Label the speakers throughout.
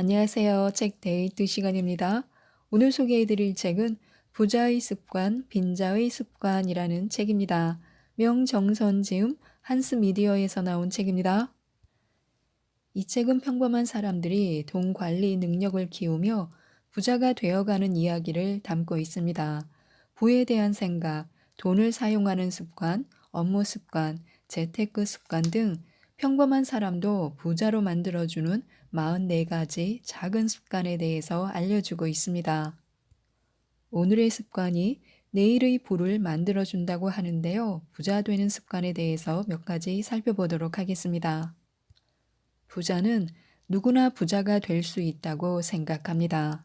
Speaker 1: 안녕하세요. 책 데이트 시간입니다. 오늘 소개해 드릴 책은 부자의 습관, 빈자의 습관이라는 책입니다. 명정선 지음 한스 미디어에서 나온 책입니다. 이 책은 평범한 사람들이 돈 관리 능력을 키우며 부자가 되어가는 이야기를 담고 있습니다. 부에 대한 생각, 돈을 사용하는 습관, 업무 습관, 재테크 습관 등 평범한 사람도 부자로 만들어주는 44가지 작은 습관에 대해서 알려주고 있습니다. 오늘의 습관이 내일의 부를 만들어준다고 하는데요. 부자 되는 습관에 대해서 몇 가지 살펴보도록 하겠습니다. 부자는 누구나 부자가 될 수 있다고 생각합니다.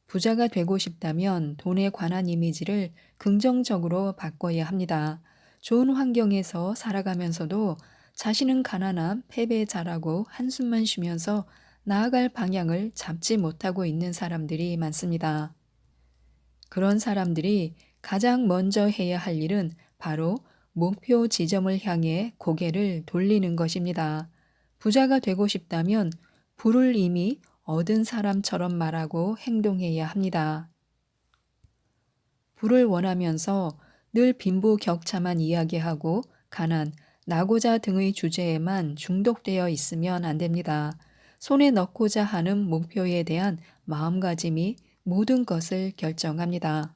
Speaker 1: 부자가 되고 싶다면 돈에 관한 이미지를 긍정적으로 바꿔야 합니다. 좋은 환경에서 살아가면서도 자신은 가난한 패배자라고 한숨만 쉬면서 나아갈 방향을 잡지 못하고 있는 사람들이 많습니다. 그런 사람들이 가장 먼저 해야 할 일은 바로 목표 지점을 향해 고개를 돌리는 것입니다. 부자가 되고 싶다면 부를 이미 얻은 사람처럼 말하고 행동해야 합니다. 부를 원하면서 늘 빈부격차만 이야기하고 가난, 나고자 등의 주제에만 중독되어 있으면 안 됩니다. 손에 넣고자 하는 목표에 대한 마음가짐이 모든 것을 결정합니다.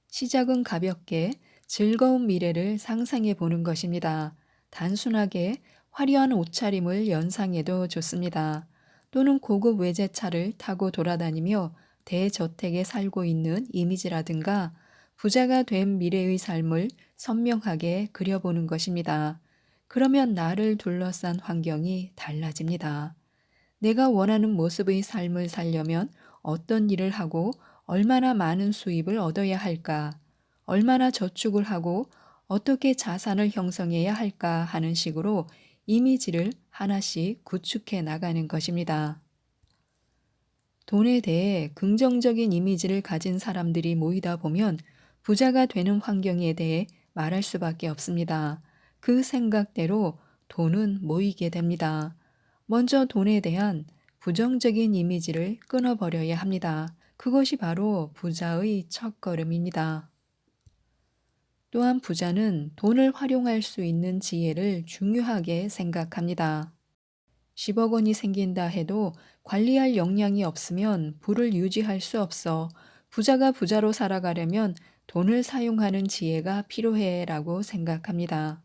Speaker 1: 시작은 가볍게 즐거운 미래를 상상해 보는 것입니다. 단순하게 화려한 옷차림을 연상해도 좋습니다. 또는 고급 외제차를 타고 돌아다니며 대저택에 살고 있는 이미지라든가 부자가 된 미래의 삶을 선명하게 그려보는 것입니다. 그러면 나를 둘러싼 환경이 달라집니다. 내가 원하는 모습의 삶을 살려면 어떤 일을 하고 얼마나 많은 수입을 얻어야 할까? 얼마나 저축을 하고 어떻게 자산을 형성해야 할까 하는 식으로 이미지를 하나씩 구축해 나가는 것입니다. 돈에 대해 긍정적인 이미지를 가진 사람들이 모이다 보면 부자가 되는 환경에 대해 말할 수밖에 없습니다. 그 생각대로 돈은 모이게 됩니다. 먼저 돈에 대한 부정적인 이미지를 끊어버려야 합니다. 그것이 바로 부자의 첫걸음입니다. 또한 부자는 돈을 활용할 수 있는 지혜를 중요하게 생각합니다. 10억 원이 생긴다 해도 관리할 역량이 없으면 부를 유지할 수 없어. 부자가 부자로 살아가려면 돈을 사용하는 지혜가 필요해 라고 생각합니다.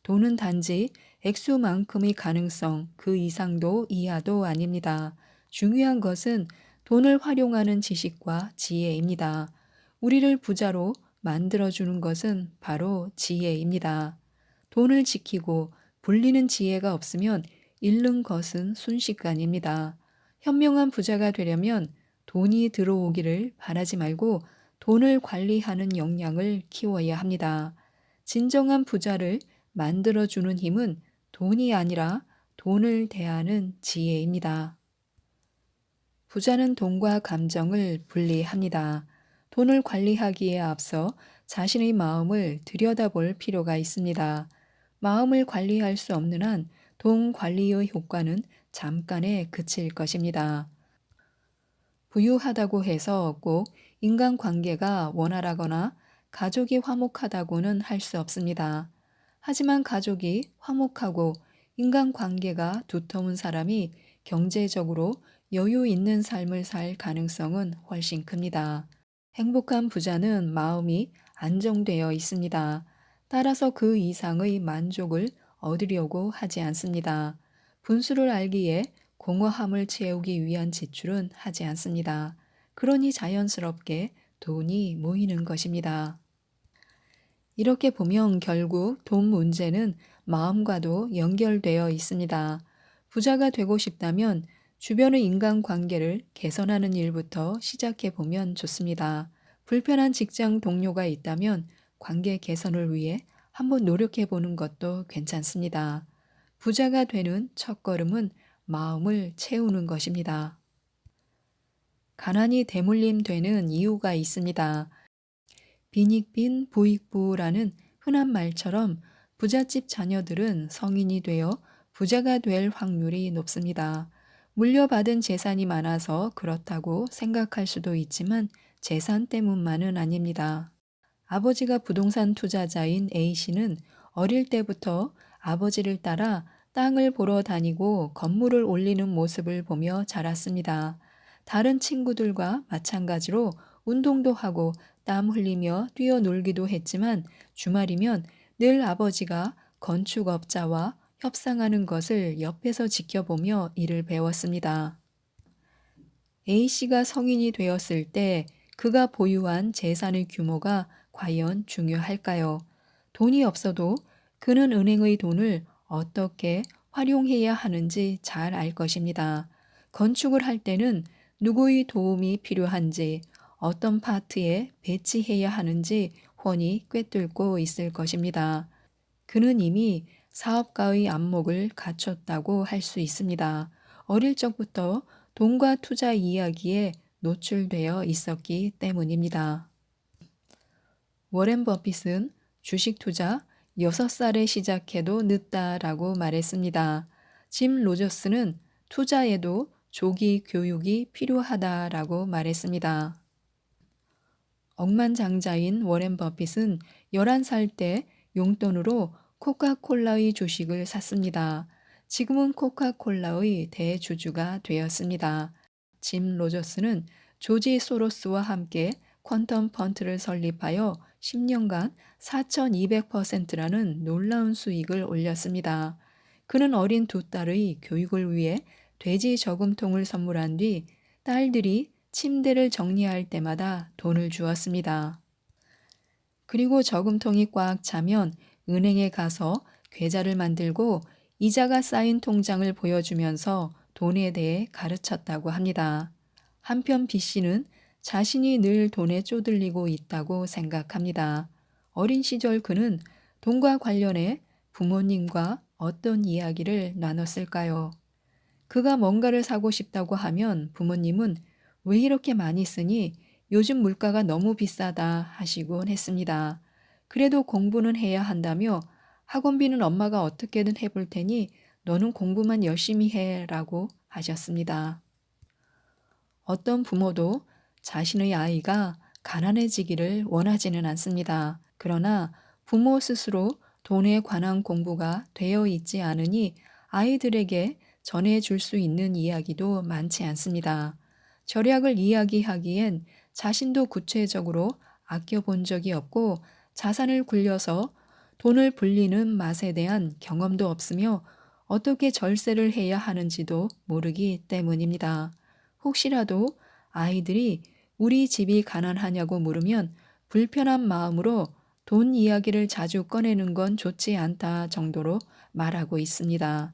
Speaker 1: 돈은 단지 액수만큼의 가능성, 그 이상도 이하도 아닙니다. 중요한 것은 돈을 활용하는 지식과 지혜입니다. 우리를 부자로 만들어주는 것은 바로 지혜입니다. 돈을 지키고 불리는 지혜가 없으면 잃는 것은 순식간입니다. 현명한 부자가 되려면 돈이 들어오기를 바라지 말고 돈을 관리하는 역량을 키워야 합니다. 진정한 부자를 만들어주는 힘은 돈이 아니라 돈을 대하는 지혜입니다. 부자는 돈과 감정을 분리합니다. 돈을 관리하기에 앞서 자신의 마음을 들여다볼 필요가 있습니다. 마음을 관리할 수 없는 한 돈 관리의 효과는 잠깐에 그칠 것입니다. 부유하다고 해서 꼭 인간관계가 원활하거나 가족이 화목하다고는 할 수 없습니다. 하지만 가족이 화목하고 인간관계가 두터운 사람이 경제적으로 여유 있는 삶을 살 가능성은 훨씬 큽니다. 행복한 부자는 마음이 안정되어 있습니다. 따라서 그 이상의 만족을 얻으려고 하지 않습니다. 분수를 알기에 공허함을 채우기 위한 지출은 하지 않습니다. 그러니 자연스럽게 돈이 모이는 것입니다. 이렇게 보면 결국 돈 문제는 마음과도 연결되어 있습니다. 부자가 되고 싶다면 주변의 인간관계를 개선하는 일부터 시작해 보면 좋습니다. 불편한 직장 동료가 있다면 관계 개선을 위해 한번 노력해 보는 것도 괜찮습니다. 부자가 되는 첫걸음은 마음을 채우는 것입니다. 가난이 대물림 되는 이유가 있습니다. 빈익빈 부익부라는 흔한 말처럼 부잣집 자녀들은 성인이 되어 부자가 될 확률이 높습니다. 물려받은 재산이 많아서 그렇다고 생각할 수도 있지만 재산 때문만은 아닙니다. 아버지가 부동산 투자자인 A씨는 어릴 때부터 아버지를 따라 땅을 보러 다니고 건물을 올리는 모습을 보며 자랐습니다. 다른 친구들과 마찬가지로 운동도 하고 땀 흘리며 뛰어놀기도 했지만 주말이면 늘 아버지가 건축업자와 협상하는 것을 옆에서 지켜보며 일을 배웠습니다. A씨가 성인이 되었을 때 그가 보유한 재산의 규모가 과연 중요할까요? 돈이 없어도 그는 은행의 돈을 어떻게 활용해야 하는지 잘 알 것입니다. 건축을 할 때는 누구의 도움이 필요한지, 어떤 파트에 배치해야 하는지 훤히 꿰뚫고 있을 것입니다. 그는 이미 사업가의 안목을 갖췄다고 할 수 있습니다. 어릴 적부터 돈과 투자 이야기에 노출되어 있었기 때문입니다. 워렌 버핏은 주식 투자 6살에 시작해도 늦다라고 말했습니다. 짐 로저스는 투자에도 조기 교육이 필요하다라고 말했습니다. 억만장자인 워렌 버핏은 11살 때 용돈으로 코카콜라의 주식을 샀습니다. 지금은 코카콜라의 대주주가 되었습니다. 짐 로저스는 조지 소로스와 함께 퀀텀 펀드를 설립하여 10년간 4,200%라는 놀라운 수익을 올렸습니다. 그는 어린 두 딸의 교육을 위해 돼지 저금통을 선물한 뒤 딸들이 침대를 정리할 때마다 돈을 주었습니다. 그리고 저금통이 꽉 차면 은행에 가서 계좌를 만들고 이자가 쌓인 통장을 보여주면서 돈에 대해 가르쳤다고 합니다. 한편 B씨는 자신이 늘 돈에 쪼들리고 있다고 생각합니다. 어린 시절 그는 돈과 관련해 부모님과 어떤 이야기를 나눴을까요? 그가 뭔가를 사고 싶다고 하면 부모님은 왜 이렇게 많이 쓰니? 요즘 물가가 너무 비싸다 하시곤 했습니다. 그래도 공부는 해야 한다며 학원비는 엄마가 어떻게든 해볼 테니 너는 공부만 열심히 해 라고 하셨습니다. 어떤 부모도 자신의 아이가 가난해지기를 원하지는 않습니다. 그러나 부모 스스로 돈에 관한 공부가 되어 있지 않으니 아이들에게 전해줄 수 있는 이야기도 많지 않습니다. 절약을 이야기하기엔 자신도 구체적으로 아껴본 적이 없고 자산을 굴려서 돈을 불리는 맛에 대한 경험도 없으며 어떻게 절세를 해야 하는지도 모르기 때문입니다. 혹시라도 아이들이 우리 집이 가난하냐고 물으면 불편한 마음으로 돈 이야기를 자주 꺼내는 건 좋지 않다 정도로 말하고 있습니다.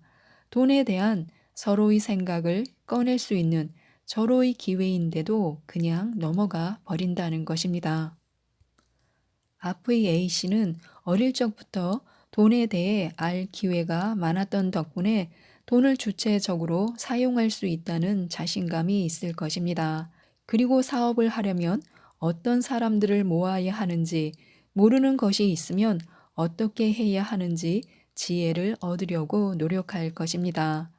Speaker 1: 돈에 대한 서로의 생각을 꺼낼 수 있는 절호의 기회인데도 그냥 넘어가 버린다는 것입니다. 앞의 A씨는 어릴 적부터 돈에 대해 알 기회가 많았던 덕분에 돈을 주체적으로 사용할 수 있다는 자신감이 있을 것입니다. 그리고 사업을 하려면 어떤 사람들을 모아야 하는지, 모르는 것이 있으면 어떻게 해야 하는지 지혜를 얻으려고 노력할 것입니다.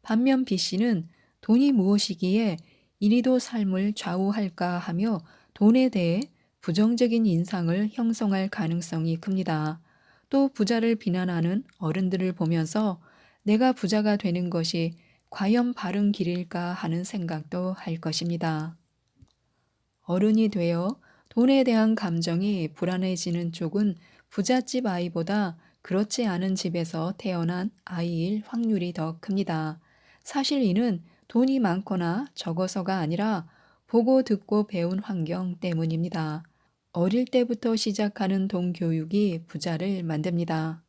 Speaker 1: 반면 B씨는 돈이 무엇이기에 이리도 삶을 좌우할까 하며 돈에 대해 부정적인 인상을 형성할 가능성이 큽니다. 또 부자를 비난하는 어른들을 보면서 내가 부자가 되는 것이 과연 바른 길일까 하는 생각도 할 것입니다. 어른이 되어 돈에 대한 감정이 불안해지는 쪽은 부잣집 아이보다 그렇지 않은 집에서 태어난 아이일 확률이 더 큽니다. 사실 이는 돈이 많거나 적어서가 아니라 보고 듣고 배운 환경 때문입니다. 어릴 때부터 시작하는 돈 교육이 부자를 만듭니다.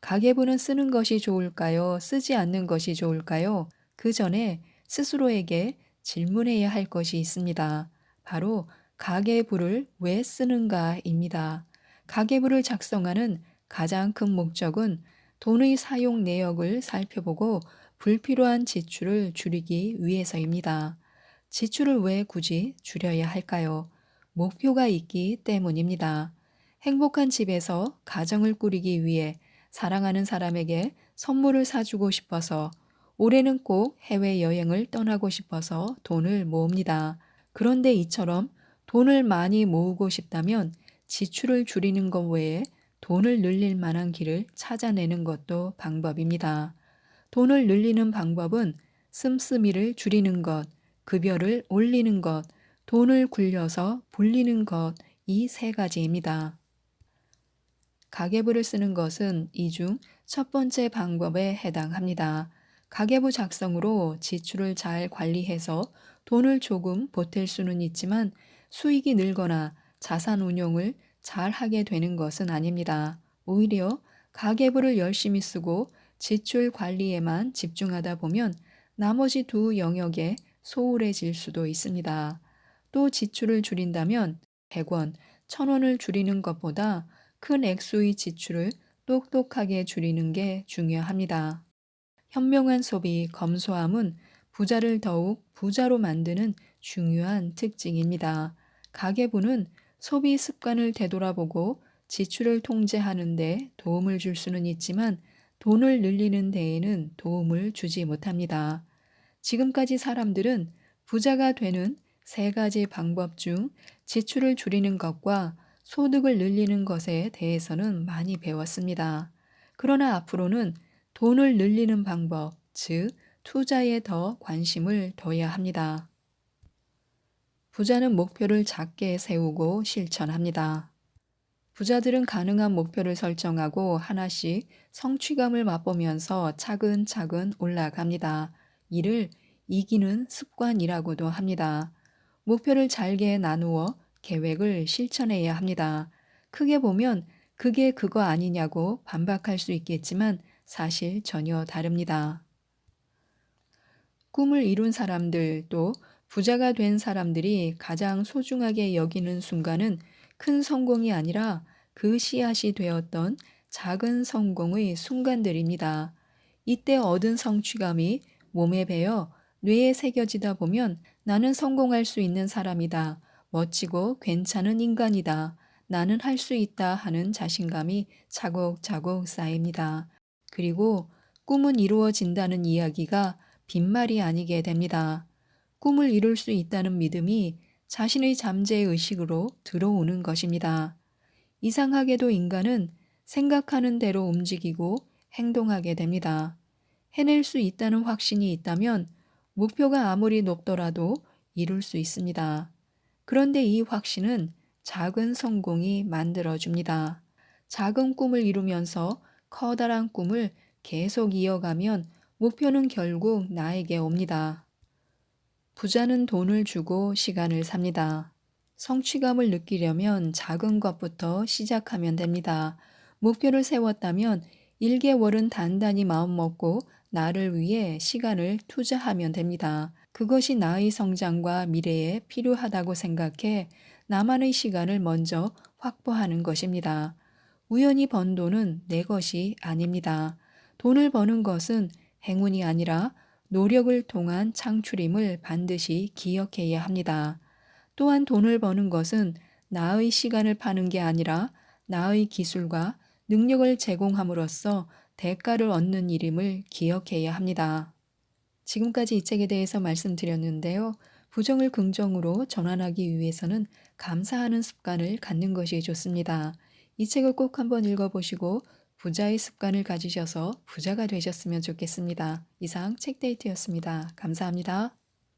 Speaker 1: 가계부는 쓰는 것이 좋을까요? 쓰지 않는 것이 좋을까요? 그 전에 스스로에게 질문해야 할 것이 있습니다. 바로 가계부를 왜 쓰는가입니다. 가계부를 작성하는 가장 큰 목적은 돈의 사용 내역을 살펴보고 불필요한 지출을 줄이기 위해서입니다. 지출을 왜 굳이 줄여야 할까요? 목표가 있기 때문입니다. 행복한 집에서 가정을 꾸리기 위해 사랑하는 사람에게 선물을 사주고 싶어서 올해는 꼭 해외여행을 떠나고 싶어서 돈을 모읍니다. 그런데 이처럼 돈을 많이 모으고 싶다면 지출을 줄이는 것 외에 돈을 늘릴 만한 길을 찾아내는 것도 방법입니다. 돈을 늘리는 방법은 씀씀이를 줄이는 것, 급여를 올리는 것, 돈을 굴려서 불리는 것, 이 세 가지입니다. 가계부를 쓰는 것은 이 중 첫 번째 방법에 해당합니다. 가계부 작성으로 지출을 잘 관리해서 돈을 조금 보탤 수는 있지만 수익이 늘거나 자산 운용을 잘 하게 되는 것은 아닙니다. 오히려 가계부를 열심히 쓰고 지출 관리에만 집중하다 보면 나머지 두 영역에 소홀해질 수도 있습니다. 또 지출을 줄인다면 100원, 1000원을 줄이는 것보다 큰 액수의 지출을 똑똑하게 줄이는 게 중요합니다. 현명한 소비, 검소함은 부자를 더욱 부자로 만드는 중요한 특징입니다. 가계부는 소비 습관을 되돌아보고 지출을 통제하는 데 도움을 줄 수는 있지만 돈을 늘리는 데에는 도움을 주지 못합니다. 지금까지 사람들은 부자가 되는 세 가지 방법 중 지출을 줄이는 것과 소득을 늘리는 것에 대해서는 많이 배웠습니다. 그러나 앞으로는 돈을 늘리는 방법, 즉, 투자에 더 관심을 둬야 합니다. 부자는 목표를 작게 세우고 실천합니다. 부자들은 가능한 목표를 설정하고 하나씩 성취감을 맛보면서 차근차근 올라갑니다. 이를 이기는 습관이라고도 합니다. 목표를 잘게 나누어 계획을 실천해야 합니다. 크게 보면 그게 그거 아니냐고 반박할 수 있겠지만 사실 전혀 다릅니다. 꿈을 이룬 사람들 또 부자가 된 사람들이 가장 소중하게 여기는 순간은 큰 성공이 아니라 그 씨앗이 되었던 작은 성공의 순간들입니다. 이때 얻은 성취감이 몸에 배어 뇌에 새겨지다 보면 나는 성공할 수 있는 사람이다. 멋지고 괜찮은 인간이다. 나는 할 수 있다 하는 자신감이 차곡차곡 쌓입니다. 그리고 꿈은 이루어진다는 이야기가 빈말이 아니게 됩니다. 꿈을 이룰 수 있다는 믿음이 자신의 잠재의식으로 들어오는 것입니다. 이상하게도 인간은 생각하는 대로 움직이고 행동하게 됩니다. 해낼 수 있다는 확신이 있다면 목표가 아무리 높더라도 이룰 수 있습니다. 그런데 이 확신은 작은 성공이 만들어줍니다. 작은 꿈을 이루면서 커다란 꿈을 계속 이어가면 목표는 결국 나에게 옵니다. 부자는 돈을 주고 시간을 삽니다. 성취감을 느끼려면 작은 것부터 시작하면 됩니다. 목표를 세웠다면 1개월은 단단히 마음먹고 나를 위해 시간을 투자하면 됩니다. 그것이 나의 성장과 미래에 필요하다고 생각해 나만의 시간을 먼저 확보하는 것입니다. 우연히 번 돈은 내 것이 아닙니다. 돈을 버는 것은 행운이 아니라 노력을 통한 창출임을 반드시 기억해야 합니다. 또한 돈을 버는 것은 나의 시간을 파는 게 아니라 나의 기술과 능력을 제공함으로써 대가를 얻는 일임을 기억해야 합니다. 지금까지 이 책에 대해서 말씀드렸는데요. 부정을 긍정으로 전환하기 위해서는 감사하는 습관을 갖는 것이 좋습니다. 이 책을 꼭 한번 읽어보시고 부자의 습관을 가지셔서 부자가 되셨으면 좋겠습니다. 이상 책데이트였습니다. 감사합니다.